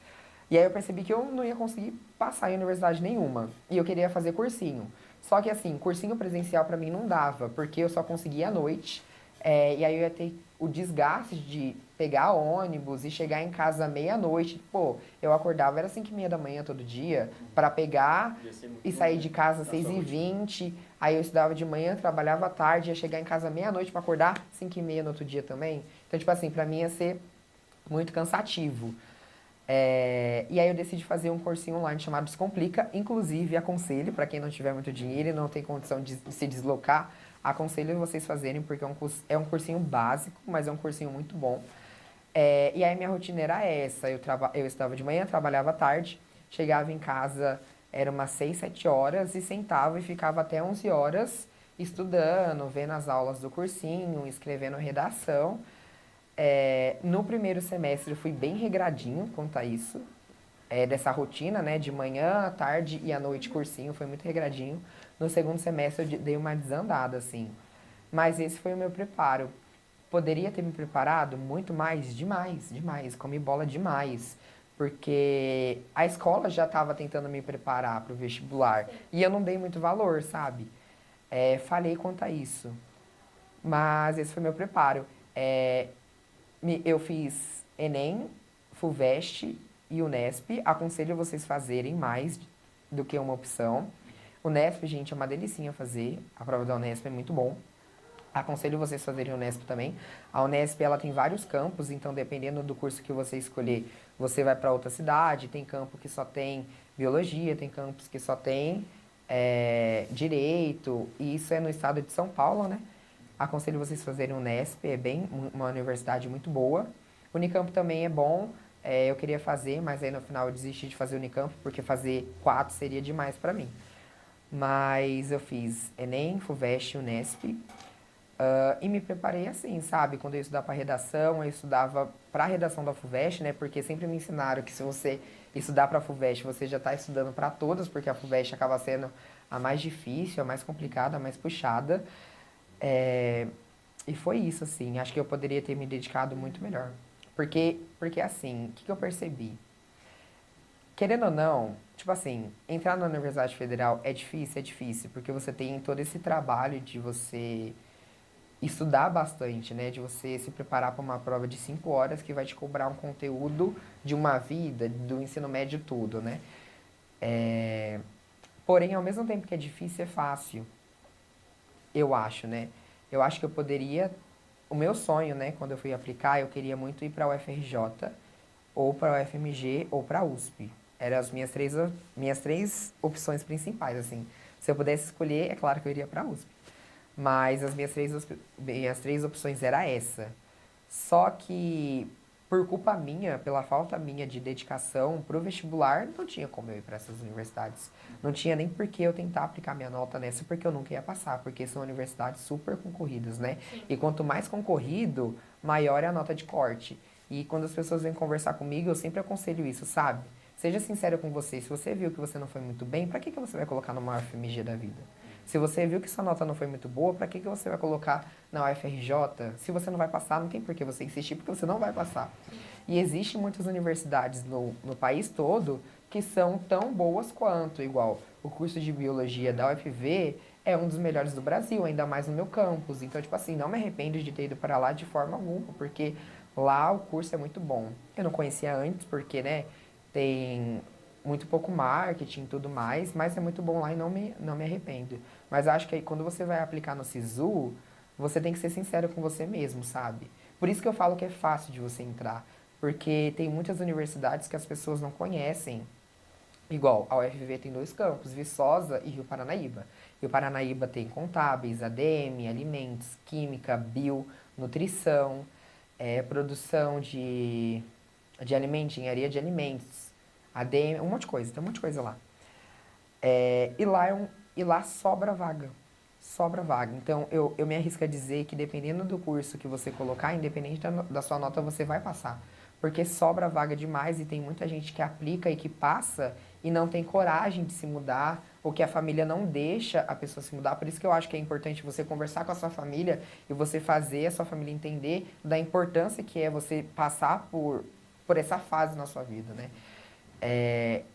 E aí eu percebi que eu não ia conseguir passar em universidade nenhuma. E eu queria fazer cursinho. Só que assim, cursinho presencial pra mim não dava, porque eu só conseguia à noite. E aí eu ia ter o desgaste de pegar ônibus e chegar em casa meia-noite. Pô, eu acordava, era 5h30 da manhã todo dia, pra pegar Ia ser muito e bom, sair né? de casa às Na sua rotina. 6h20. Aí eu estudava de manhã, trabalhava à tarde, ia chegar em casa meia-noite pra acordar 5h30 no outro dia também. Então, tipo assim, pra mim ia ser muito cansativo. E aí eu decidi fazer um cursinho online chamado Descomplica. Inclusive, aconselho, para quem não tiver muito dinheiro e não tem condição de se deslocar, aconselho vocês fazerem, porque é um cursinho básico, mas é um cursinho muito bom. E aí minha rotina era essa. Eu estudava de manhã, trabalhava à tarde, chegava em casa, era umas 6, 7 horas, e sentava e ficava até 11 horas estudando, vendo as aulas do cursinho, escrevendo redação. No primeiro semestre eu fui bem regradinho quanto a isso, dessa rotina, né, de manhã, à tarde e à noite cursinho, foi muito regradinho. No segundo semestre eu dei uma desandada, assim. Mas esse foi o meu preparo. Poderia ter me preparado muito mais, demais, demais, comi bola demais. Porque a escola já estava tentando me preparar para o vestibular e eu não dei muito valor, sabe? Falhei quanto a isso. Mas esse foi meu preparo. É, eu fiz Enem, FUVEST e Unesp. Aconselho vocês fazerem mais do que uma opção. Unesp, gente, é uma delicinha fazer. A prova da Unesp é muito bom. Aconselho vocês fazerem Unesp também. A Unesp, ela tem vários campos, então dependendo do curso que você escolher, você vai para outra cidade. Tem campo que só tem biologia, tem campos que só tem direito. E isso é no estado de São Paulo, né? Aconselho vocês fazerem Unesp, é bem uma universidade muito boa. Unicamp também é bom, eu queria fazer, mas aí no final eu desisti de fazer Unicamp, porque fazer 4 seria demais para mim. Mas eu fiz Enem, FUVEST, Unesp, e me preparei assim, sabe? Quando eu ia estudar para redação, eu estudava para redação da FUVEST, né? Porque sempre me ensinaram que se você estudar para a FUVEST, você já está estudando para todas, porque a FUVEST acaba sendo a mais difícil, a mais complicada, a mais puxada. E foi isso, assim. Acho que eu poderia ter me dedicado muito melhor. Porque assim, o que eu percebi? Querendo ou não, tipo assim, entrar na Universidade Federal é difícil, porque você tem todo esse trabalho de você estudar bastante, né? De você se preparar para uma prova de 5 horas que vai te cobrar um conteúdo de uma vida, do ensino médio todo, né? Porém, ao mesmo tempo que é difícil, é fácil. Eu acho, né? Eu acho que eu poderia. O meu sonho, né, quando eu fui aplicar, eu queria muito ir para a UFRJ, ou para a UFMG, ou para a USP. Eram as minhas três opções principais, assim. Se eu pudesse escolher, é claro que eu iria para a USP. Mas as minhas três opções era essa. Só que por culpa minha, pela falta minha de dedicação pro vestibular, não tinha como eu ir para essas universidades. Não tinha nem por que eu tentar aplicar minha nota nessa, porque eu nunca ia passar, porque são universidades super concorridas, né? Sim. E quanto mais concorrido, maior é a nota de corte. E quando as pessoas vêm conversar comigo, eu sempre aconselho isso, sabe? Seja sincero com você. Se você viu que você não foi muito bem, pra que você vai colocar no maior FMG da vida? Se você viu que sua nota não foi muito boa, pra que você vai colocar na UFRJ? Se você não vai passar, não tem por que você insistir, porque você não vai passar. E existem muitas universidades no país todo que são tão boas quanto, igual o curso de biologia da UFV é um dos melhores do Brasil, ainda mais no meu campus. Então, tipo assim, não me arrependo de ter ido para lá de forma alguma, porque lá o curso é muito bom. Eu não conhecia antes, porque, né, tem muito pouco marketing e tudo mais, mas é muito bom lá e não me arrependo. Mas acho que aí, quando você vai aplicar no SISU, você tem que ser sincero com você mesmo, sabe? Por isso que eu falo que é fácil de você entrar, porque tem muitas universidades que as pessoas não conhecem. Igual, a UFV tem 2 campos, Viçosa e Rio Paranaíba. Rio Paranaíba tem contábeis, ADM, alimentos, química, bio, nutrição, produção de alimentos, engenharia de alimentos, ADM, um monte de coisa, tem um monte de coisa lá. E lá sobra vaga. Sobra vaga. Então, eu me arrisco a dizer que dependendo do curso que você colocar, independente da sua nota, você vai passar. Porque sobra vaga demais e tem muita gente que aplica e que passa e não tem coragem de se mudar, ou que a família não deixa a pessoa se mudar. Por isso que eu acho que é importante você conversar com a sua família e você fazer a sua família entender da importância que é você passar por essa fase na sua vida, né?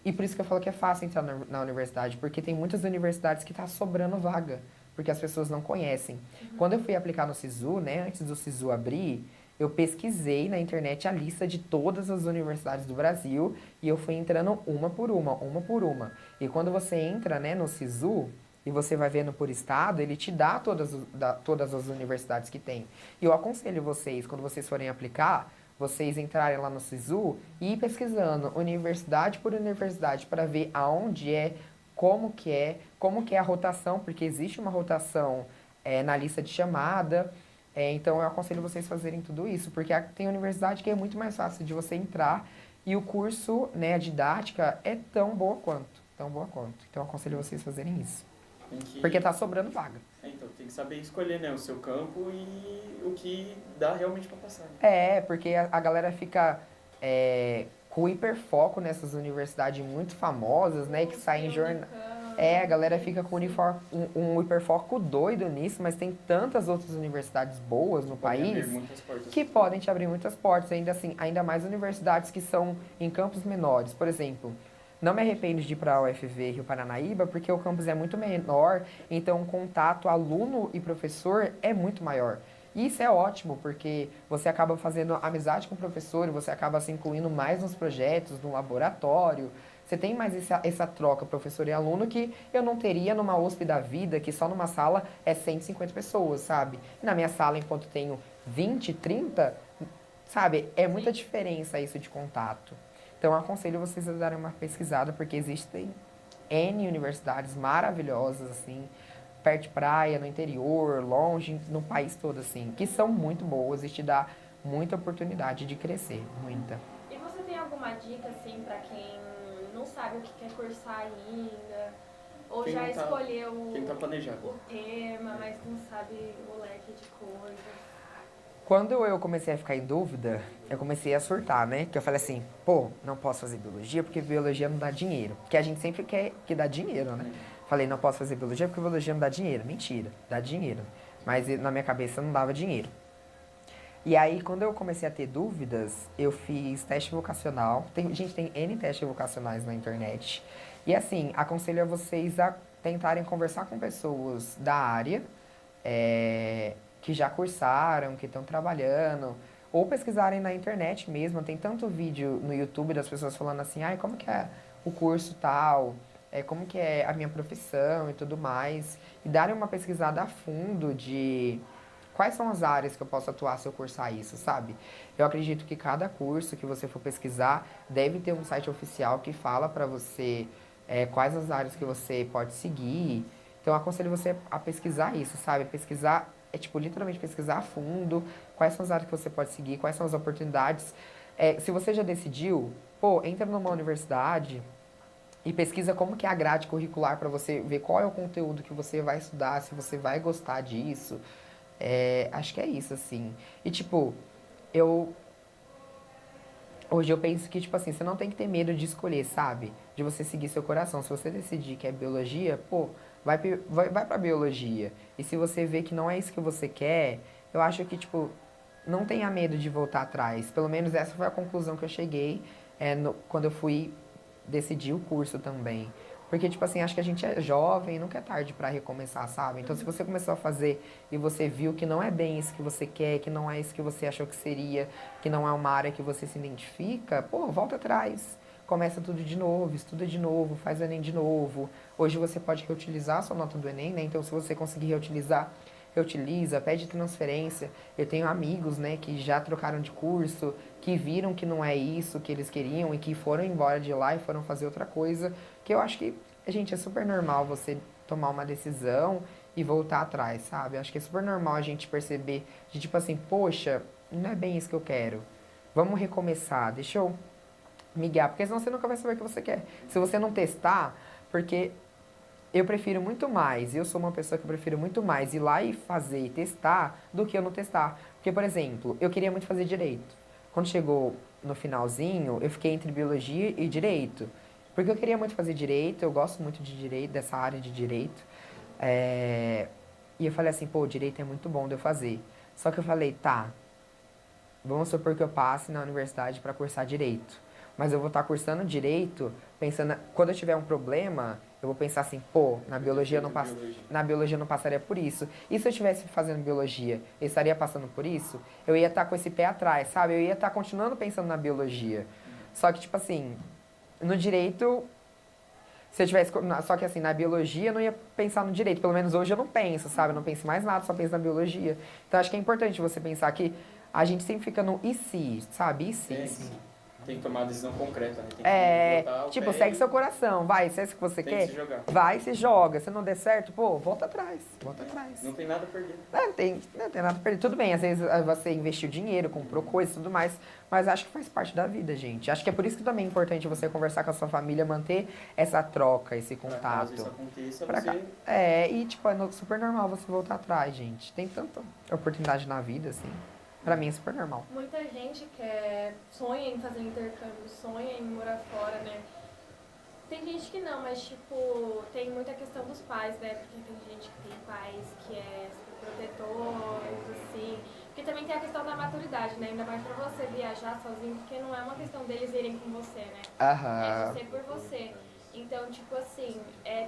E por isso que eu falo que é fácil entrar na universidade, porque tem muitas universidades que tá sobrando vaga, porque as pessoas não conhecem. Quando eu fui aplicar no SISU, né, antes do SISU abrir, eu pesquisei na internet a lista de todas as universidades do Brasil e eu fui entrando uma por uma, uma por uma. E quando você entra, né, no SISU e você vai vendo por estado, ele te dá todas as universidades que tem. E eu aconselho vocês, quando vocês forem aplicar, vocês entrarem lá no SISU e ir pesquisando universidade por universidade para ver aonde como que é a rotação, porque existe uma rotação na lista de chamada. Então eu aconselho vocês fazerem tudo isso, porque tem universidade que é muito mais fácil de você entrar e o curso, né, a didática é tão boa quanto, tão boa quanto. Então eu aconselho vocês fazerem isso, porque tá sobrando vaga. Então, tem que saber escolher, né, o seu campo e o que dá realmente para passar. Né? Porque a galera fica com hiperfoco nessas universidades muito famosas, né, que saem em jornal. A galera fica com um hiperfoco doido nisso, mas tem tantas outras universidades boas no país que podem te abrir muitas portas. Ainda assim, ainda mais universidades que são em campos menores. Por exemplo, não me arrependo de ir para a UFV Rio Paranaíba, porque o campus é muito menor, então o contato aluno e professor é muito maior. E isso é ótimo, porque você acaba fazendo amizade com o professor, você acaba se incluindo mais nos projetos, no laboratório. Você tem mais essa troca, professor e aluno, que eu não teria numa USP da vida, que só numa sala é 150 pessoas, sabe? E na minha sala, enquanto tenho 20, 30, sabe? É muita diferença isso de contato. Então, eu aconselho vocês a darem uma pesquisada, porque existem N universidades maravilhosas, assim, perto de praia, no interior, longe, no país todo, assim, que são muito boas e te dá muita oportunidade de crescer, muita. E você tem alguma dica, assim, pra quem não sabe o que quer cursar ainda, ou quem já tá, escolheu quem tá planejado. o tema, mas não sabe o leque de coisas? Quando eu comecei a ficar em dúvida, eu comecei a surtar, né? Que eu falei assim, pô, não posso fazer biologia porque biologia não dá dinheiro. Porque a gente sempre quer que dá dinheiro, né? Falei, não posso fazer biologia porque biologia não dá dinheiro. Mentira, dá dinheiro. Mas na minha cabeça não dava dinheiro. E aí, quando eu comecei a ter dúvidas, eu fiz teste vocacional. Gente, tem N testes vocacionais na internet. E assim, aconselho a vocês a tentarem conversar com pessoas da área, que já cursaram, que estão trabalhando, ou pesquisarem na internet mesmo. Tem tanto vídeo no YouTube das pessoas falando assim, ai, como que é o curso tal, como que é a minha profissão e tudo mais. E darem uma pesquisada a fundo de quais são as áreas que eu posso atuar se eu cursar isso, sabe? Eu acredito que cada curso que você for pesquisar deve ter um site oficial que fala pra você quais as áreas que você pode seguir. Então, eu aconselho você a pesquisar isso, sabe? Pesquisar, literalmente pesquisar a fundo quais são as áreas que você pode seguir, quais são as oportunidades. Se você já decidiu, pô, entra numa universidade e pesquisa como que é a grade curricular para você ver qual é o conteúdo que você vai estudar, se você vai gostar disso. Acho que é isso, assim. E, tipo, eu hoje eu penso que, tipo assim, você não tem que ter medo de escolher, sabe? De você seguir seu coração. Se você decidir que é biologia, pô, vai pra biologia. E se você vê que não é isso que você quer, eu acho que, tipo, não tenha medo de voltar atrás. Pelo menos essa foi a conclusão que eu cheguei quando eu fui decidir o curso também. Porque, tipo assim, acho que a gente é jovem, nunca é tarde pra recomeçar, sabe? Então, se você começou a fazer e você viu que não é bem isso que você quer, que não é isso que você achou que seria, que não é uma área que você se identifica, pô, volta atrás. Começa tudo de novo, estuda de novo, faz o Enem de novo. Hoje você pode reutilizar a sua nota do Enem, né? Então, se você conseguir reutilizar, reutiliza, pede transferência. Eu tenho amigos, né, que já trocaram de curso, que viram que não é isso que eles queriam e que foram embora de lá e foram fazer outra coisa. Que eu acho que, gente, é super normal você tomar uma decisão e voltar atrás, sabe? Eu acho que é super normal a gente perceber de tipo assim, poxa, não é bem isso que eu quero. Vamos recomeçar, deixa eu miguear, porque senão você nunca vai saber o que você quer. Se você não testar, porque eu prefiro muito mais, eu sou uma pessoa que eu prefiro muito mais ir lá e fazer e testar do que eu não testar. Porque, por exemplo, eu queria muito fazer direito. Quando chegou no finalzinho, eu fiquei entre biologia e direito. Porque eu queria muito fazer direito, eu gosto muito de direito, dessa área de direito. É, E eu falei assim, pô, direito é muito bom de eu fazer. Só que eu falei, tá, vamos supor que eu passe na universidade para cursar direito. Mas eu vou estar cursando direito, pensando, quando eu tiver um problema, eu vou pensar assim, pô, na biologia eu não passaria por isso. E se eu estivesse fazendo biologia, eu estaria passando por isso? Eu ia estar com esse pé atrás, sabe? Eu ia estar continuando pensando na biologia. Só que, tipo assim, no direito, se eu tivesse. Só que assim, na biologia eu não ia pensar no direito. Pelo menos hoje eu não penso, sabe? Eu não penso em mais nada, só penso na biologia. Então acho que é importante você pensar que a gente sempre fica no e se, sabe? E se, Tem, e se. tem que tomar uma decisão concreta, né? Tem que botar o Tipo, pé segue e seu coração, vai, se é isso que você tem quer, que se jogar. vai, se joga. Se não der certo, pô, volta atrás, volta atrás. Não tem nada a perder. Não tem nada a perder. Tudo bem, às vezes você investiu dinheiro, comprou coisas e tudo mais, mas acho que faz parte da vida, gente. Acho que é por isso que também é importante você conversar com a sua família, manter essa troca, esse Pra caso isso contato. aconteça, Pra cá. você... E tipo, super normal você voltar atrás, gente. Tem tanta oportunidade na vida, assim. Pra mim é super normal. Muita gente sonha em fazer intercâmbio, sonha em morar fora, né? Tem gente que não, mas tipo, tem muita questão dos pais, né? Porque tem gente que tem pais que é super protetores, assim. Porque também tem a questão da maturidade, né? Ainda mais pra você viajar sozinho, porque não é uma questão deles irem com você, né? É Aham. você por você. Então, tipo assim,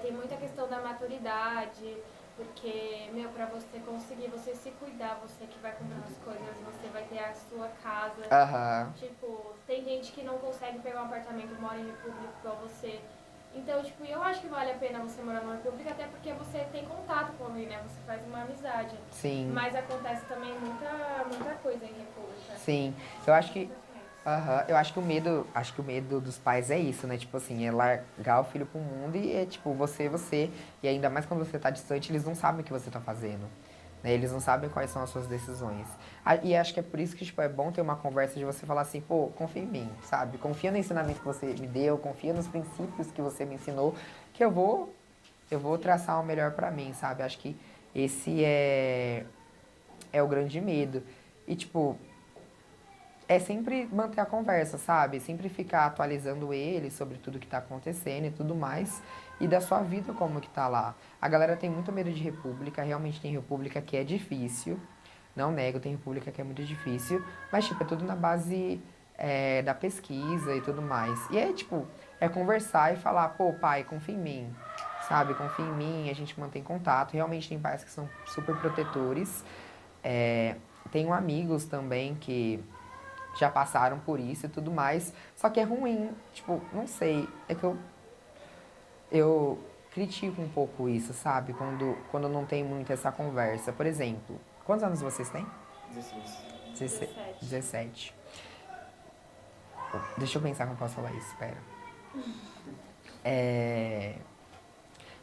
tem muita questão da maturidade, porque, meu, pra você conseguir, você se cuidar, você que vai comprar as coisas, você vai ter a sua casa. Aham. Tipo, tem gente que não consegue pegar um apartamento, mora em república igual você. Então, tipo, eu acho que vale a pena você morar numa república, até porque você tem contato com alguém, né? Você faz uma amizade. Sim. Mas acontece também muita coisa em república. Sim. Eu acho que eu acho que o medo dos pais é isso, né? Tipo assim, é largar o filho pro mundo e é tipo, você, e ainda mais quando você tá distante, eles não sabem o que você tá fazendo. Né? Eles não sabem quais são as suas decisões. E acho que é por isso que, tipo, é bom ter uma conversa de você falar assim, pô, confia em mim, sabe? Confia no ensinamento que você me deu, confia nos princípios que você me ensinou, que eu vou traçar o melhor pra mim, sabe? Acho que esse é o grande medo. E, tipo, é sempre manter a conversa, sabe? Sempre ficar atualizando ele sobre tudo que tá acontecendo e tudo mais. E da sua vida como que tá lá. A galera tem muito medo de república, realmente tem república que é difícil. Não nego, tem república que é muito difícil. Mas, tipo, é tudo na base da pesquisa e tudo mais. E aí, tipo, é conversar e falar, pô, pai, confia em mim. Sabe? Confia em mim, a gente mantém contato. Realmente tem pais que são super protetores. Tenho amigos também que já passaram por isso e tudo mais. Só que é ruim, tipo, não sei. É que eu critico um pouco isso, sabe? Quando não tem muito essa conversa. Por exemplo, quantos anos vocês têm? 16. 17. 17. Deixa eu pensar como eu posso falar isso, espera.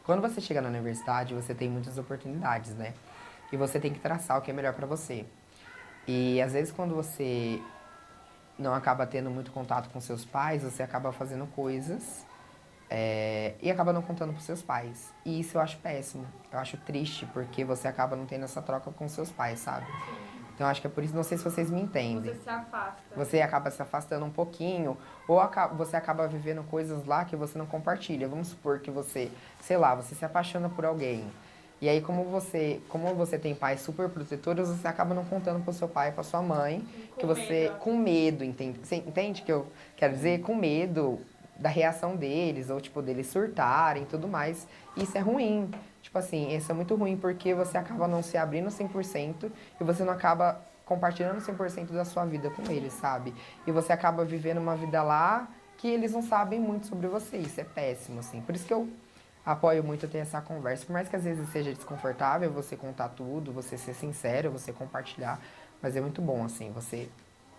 Quando você chega na universidade, você tem muitas oportunidades, né? E você tem que traçar o que é melhor pra você. E às vezes quando você não acaba tendo muito contato com seus pais, você acaba fazendo coisas e acaba não contando pros seus pais. E isso eu acho péssimo. Eu acho triste, porque você acaba não tendo essa troca com seus pais, sabe? Então, eu acho que é por isso, não sei se vocês me entendem. Você se afasta. Você acaba se afastando um pouquinho, ou você acaba vivendo coisas lá que você não compartilha. Vamos supor que você, sei lá, você se apaixona por alguém. E aí, como você tem pais super protetores, você acaba não contando pro seu pai e pra sua mãe, que você, medo. com medo, entende? Você entende o que eu quero dizer? Com medo da reação deles, ou tipo, deles surtarem e tudo mais. Isso é ruim. Tipo assim, isso é muito ruim porque você acaba não se abrindo 100% e você não acaba compartilhando 100% da sua vida com eles, sabe? E você acaba vivendo uma vida lá que eles não sabem muito sobre você. Isso é péssimo, assim. Por isso que eu apoio muito ter essa conversa. Por mais que às vezes seja desconfortável você contar tudo, você ser sincero, você compartilhar. Mas é muito bom, assim, você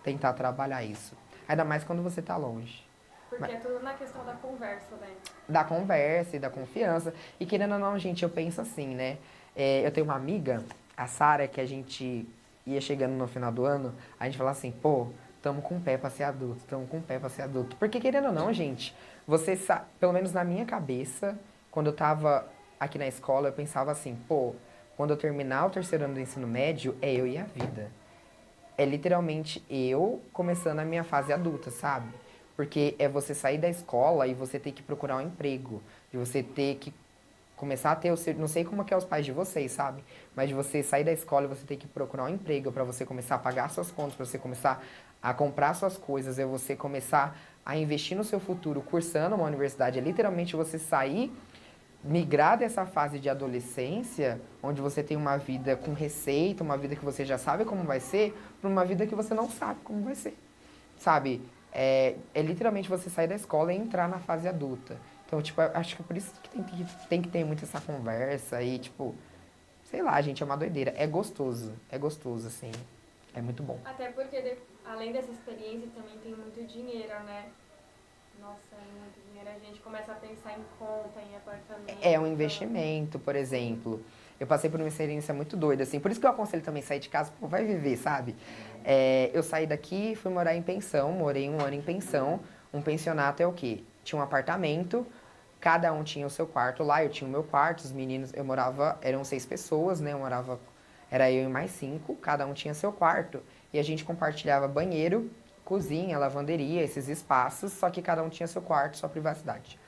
tentar trabalhar isso. Ainda mais quando você tá longe. Porque é tudo na questão da conversa, né? Da conversa e da confiança. E querendo ou não, gente, eu penso assim, né? Eu tenho uma amiga, a Sara, que a gente ia chegando no final do ano, a gente fala assim, pô, tamo com o pé pra ser adulto, tamo com o pé pra ser adulto. Porque querendo ou não, gente, pelo menos na minha cabeça, quando eu tava aqui na escola, eu pensava assim, pô, quando eu terminar o terceiro ano do ensino médio, é eu e a vida. É literalmente eu começando a minha fase adulta, sabe? Porque é você sair da escola e você ter que procurar um emprego. E você ter que começar a ter o seu... Não sei como é que é os pais de vocês, sabe? Mas de você sair da escola e você ter que procurar um emprego para você começar a pagar suas contas, para você começar a comprar suas coisas, é você começar a investir no seu futuro cursando uma universidade. É literalmente você sair, migrar dessa fase de adolescência, onde você tem uma vida com receita, uma vida que você já sabe como vai ser, para uma vida que você não sabe como vai ser, sabe? É literalmente você sair da escola e entrar na fase adulta. Então, tipo, eu acho que é por isso que tem que ter muito essa conversa e, tipo, sei lá, gente, é uma doideira. É gostoso, assim, é muito bom. Até porque, além dessa experiência, também tem muito dinheiro, né? Nossa, é muito dinheiro. A gente começa a pensar em conta, em apartamento. É um investimento, por exemplo. Eu passei por uma experiência muito doida, assim. Por isso que eu aconselho também sair de casa, pô, vai viver, sabe? Eu saí daqui e fui morar em pensão. Morei um ano em pensão. Um pensionato é o quê? Tinha um apartamento, cada um tinha o seu quarto lá. Eu tinha o meu quarto, os meninos... Eu morava... Eram 6 pessoas, né? Era eu e mais 5. Cada um tinha seu quarto. E a gente compartilhava banheiro, cozinha, lavanderia, esses espaços. Só que cada um tinha seu quarto, sua privacidade.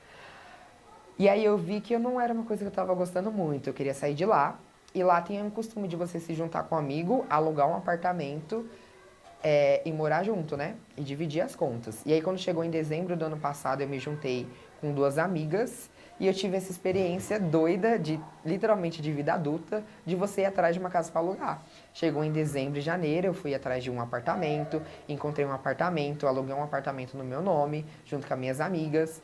E aí eu vi que eu não era uma coisa que eu tava gostando muito. Eu queria sair de lá. E lá tem um costume de você se juntar com um amigo, alugar um apartamento e morar junto, né? E dividir as contas. E aí quando chegou em dezembro do ano passado, eu me juntei com 2 amigas. E eu tive essa experiência doida, literalmente de vida adulta, de você ir atrás de uma casa para alugar. Chegou em dezembro e janeiro, eu fui atrás de um apartamento, encontrei um apartamento, aluguei um apartamento no meu nome, junto com as minhas amigas.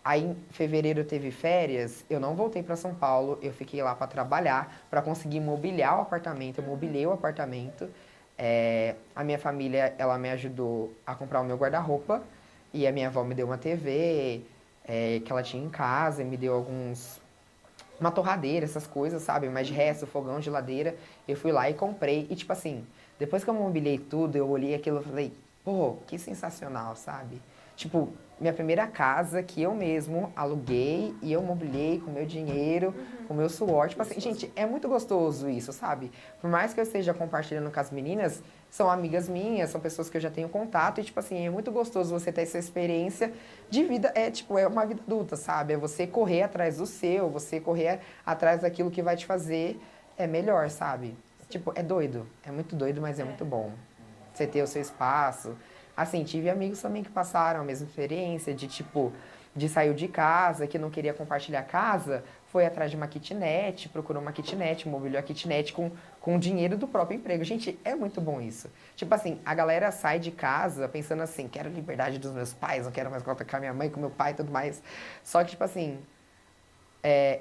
Aí em fevereiro teve férias, eu não voltei para São Paulo, eu fiquei lá para trabalhar, para conseguir mobiliar o apartamento, eu mobilei o apartamento. A minha família, ela me ajudou a comprar o meu guarda-roupa, e a minha avó me deu uma TV, que ela tinha em casa, e me deu uma torradeira, essas coisas, sabe? Mas de resto, fogão, geladeira, eu fui lá e comprei. E tipo assim, depois que eu mobilei tudo, eu olhei aquilo e falei, pô, que sensacional, sabe? Tipo, minha primeira casa que eu mesmo aluguei e eu mobilei com meu dinheiro, com meu suor. Tipo assim, gente, é muito gostoso isso, sabe? Por mais que eu esteja compartilhando com as meninas, são amigas minhas, são pessoas que eu já tenho contato. E, tipo assim, é muito gostoso você ter essa experiência de vida. É uma vida adulta, sabe? É você correr atrás do seu, você correr atrás daquilo que vai te fazer melhor, sabe? Tipo, é doido. É muito doido, mas é muito bom. Você ter o seu espaço. Assim, tive amigos também que passaram a mesma experiência de, tipo, de sair de casa, que não queria compartilhar a casa, foi atrás de uma kitnet, procurou uma kitnet, mobiliou a kitnet com o dinheiro do próprio emprego. Gente, é muito bom isso. Tipo assim, a galera sai de casa pensando assim, quero liberdade dos meus pais, não quero mais contar com a minha mãe, com meu pai e tudo mais. Só que, tipo assim,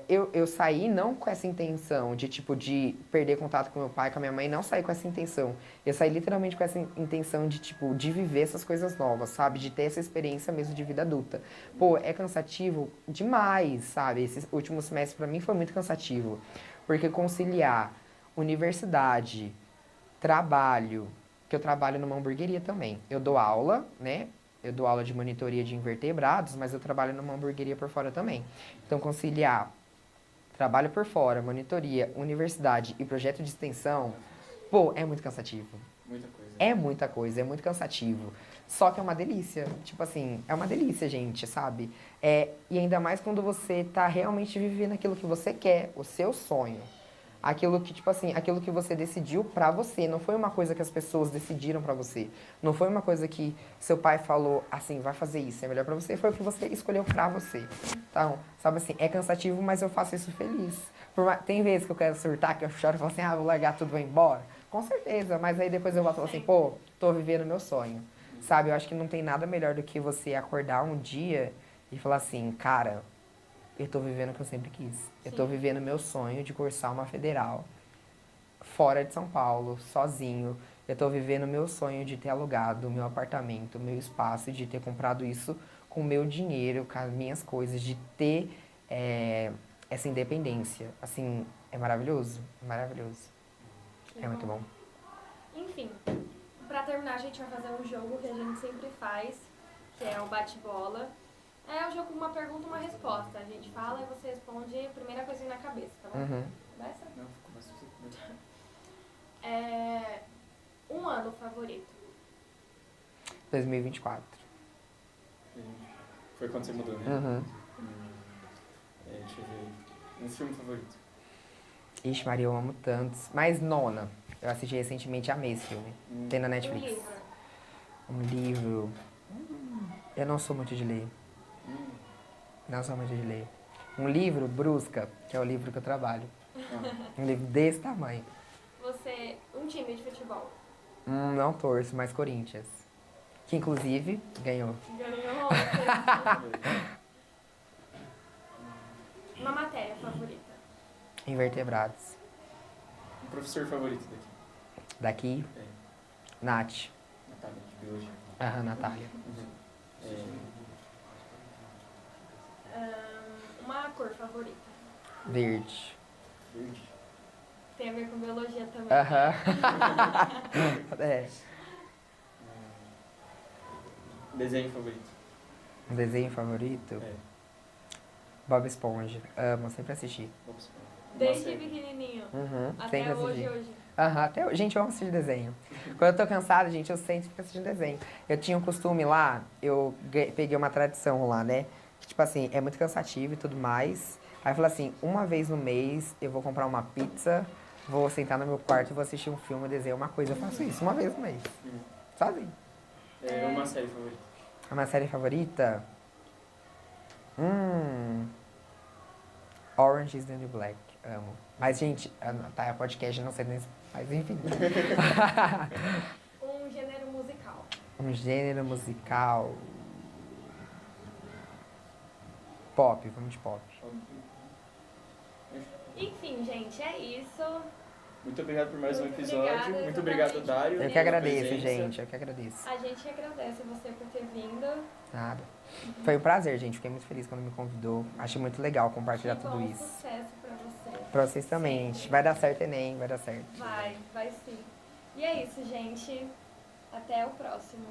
eu saí não com essa intenção de, tipo, de perder contato com meu pai, com a minha mãe, não saí com essa intenção. Eu saí literalmente com essa intenção de, tipo, de viver essas coisas novas, sabe? De ter essa experiência mesmo de vida adulta. Pô, é cansativo demais, sabe? Esse último semestre pra mim foi muito cansativo. Porque conciliar universidade, trabalho, que eu trabalho numa hamburgueria também. Eu dou aula, né? Eu dou aula de monitoria de invertebrados, mas eu trabalho numa hamburgueria por fora também. Então, conciliar trabalho por fora, monitoria, universidade e projeto de extensão, pô, é muito cansativo. Muita coisa. É muita coisa, é muito cansativo. Só que é uma delícia. Tipo assim, é uma delícia, gente, sabe? E ainda mais quando você tá realmente vivendo aquilo que você quer, o seu sonho. Aquilo que, tipo assim, aquilo que você decidiu pra você. Não foi uma coisa que as pessoas decidiram pra você. Não foi uma coisa que seu pai falou, assim, vai fazer isso, é melhor pra você. Foi o que você escolheu pra você. Então, sabe assim, é cansativo, mas eu faço isso feliz. Tem vezes que eu quero surtar, que eu choro e falo assim, vou largar tudo e vou embora. Com certeza, mas aí depois eu volto e falo assim, pô, tô vivendo meu sonho. Sabe, eu acho que não tem nada melhor do que você acordar um dia e falar assim, cara, eu tô vivendo o que eu sempre quis. Eu tô vivendo meu sonho de cursar uma federal fora de São Paulo, sozinho. Eu tô vivendo meu sonho de ter alugado o meu apartamento, o meu espaço, de ter comprado isso com o meu dinheiro, com as minhas coisas, de ter essa independência. Assim, é maravilhoso, maravilhoso. É muito bom. Enfim, pra terminar a gente vai fazer um jogo que a gente sempre faz, que é o bate-bola. É um jogo com uma pergunta e uma resposta. A gente fala e você responde a primeira coisa na cabeça, tá bom? Uhum. Começa? Não, começa você primeiro. Um ano favorito. 2024. Foi quando você mudou, né? Uhum. Deixa eu ver. Um filme favorito. Ixi, Maria, eu amo tantos. Mas Nona. Eu assisti recentemente, amei esse filme. Tem na Um Netflix. livro. Um livro. Eu não sou muito de ler. Não sou muito de ler. Um livro, Brusca, que é o livro que eu trabalho. Um livro desse tamanho. Um time de futebol. Não torço, mas Corinthians. Que inclusive ganhou. Ganhou. Uma matéria favorita. Invertebrados. Um professor favorito daqui. Daqui, É. Nath. Natália, de biologia. Aham, Natália. Uma cor favorita. Verde. Verde. Tem a ver com biologia também. Aham. É. Desenho favorito. Um desenho favorito? É. Bob Esponja. Amo, sempre assisti. Vamos supor. Uma Desde série. pequenininho. Uhum, sempre Até assisti. hoje. Aham, até hoje. Gente, eu amo assistir desenho. Quando eu tô cansada, gente, eu sempre fico assistindo desenho. Eu tinha um costume lá, peguei uma tradição lá, né? Que, tipo assim, é muito cansativo e tudo mais. Aí eu falei assim, uma vez no mês eu vou comprar uma pizza, vou sentar no meu quarto e vou assistir um filme, desenhar uma coisa. Eu faço isso uma vez no mês. Sozinho. Uma série favorita. A minha série favorita? Orange is the New Black. Amo. Mas, gente, tá, é podcast, não sei nem se... Mas, enfim. Um gênero musical. Um gênero musical... Pop, vamos de pop. Enfim, gente, é isso. Muito obrigado por mais um Muito episódio. obrigada, Muito obrigado, exatamente. Dário. Eu que pela agradeço, presença. gente. Eu que agradeço. A gente agradece você por ter vindo. Nada. Foi um prazer, gente. Fiquei muito feliz quando me convidou. Achei muito legal compartilhar Que tudo bom isso. sucesso pra você. Pra vocês também. Vai dar certo, Enem. Vai dar certo. Vai sim. E é isso, gente. Até o próximo.